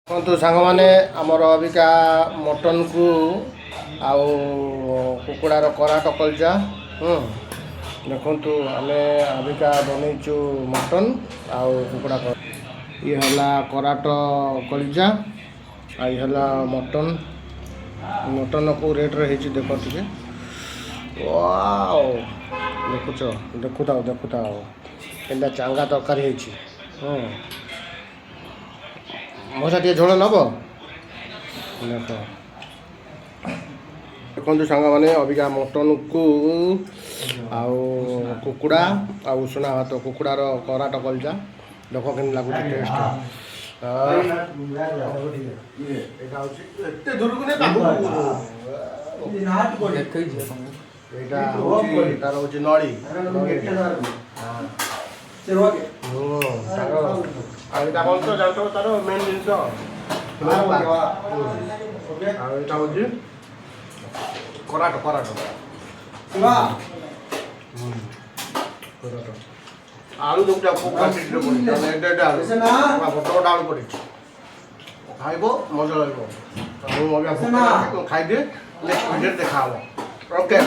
ଦେଖନ୍ତୁ ସାଙ୍ଗମାନେ ଆମର ଅବିକା ମଟନକୁ ଆଉ କୁକୁଡ଼ାର କରାଟ କଲଜା ଦେଖନ୍ତୁ ଆମେ ଅବିକା ବନେଇଛୁ ମଟନ ଆଉ କୁକୁଡ଼ା ଇଏ ହେଲା କରାଟ କଲଜା ଆଉ ଇଏ ହେଲା ମଟନ କେଉଁ ରେଟ୍ରେ ହେଇଛି ଦେଖ ଟିକେ ୱାଓ ଦେଖୁଥାଅ କେନ୍ତା ଚାଙ୍ଗା ତରକାରୀ ହେଇଛି ମଶା ଟିକେ ଝୋଳ ନେବ ଦେଖନ୍ତୁ ସାଙ୍ଗମାନେ ଅବିକା ମଟନକୁ ଆଉ କୁକୁଡ଼ା ଆଉ ଉଷୁନା ଭାତ କୁକୁଡ଼ାର କରାଟ କଲଜା ଦେଖ କେମିତି ଲାଗୁଛି ଟେଷ୍ଟ ଏଇଟା ହେଉଛି ଏତେ ଦୂରକୁ ଏଇଟା ହେଉଛି ତାର ହେଉଛି ନଳି ଆଉ ଏଇଟା କ'ଣ ତ ଜାଣିଥିବ ତାର ମେନ୍ ଜିନିଷ ଆଉ ଏଇଟା ହେଉଛି କରାଟ ଆଳୁ ଦୁଇଟା କ୍ୱାଣ୍ଟିଟିରେ ପଡ଼ିଛି ଏଇଟା ବଡ଼ ଆଳୁ ପଡ଼ିଛି ଖାଇବ ମଜା ଲାଗିବ ମୁଁ ଖାଇଦିଏ ନେକ୍ସଟ ଭିଡ଼ିଓରେ ଦେଖା ହେବ ଓକେ।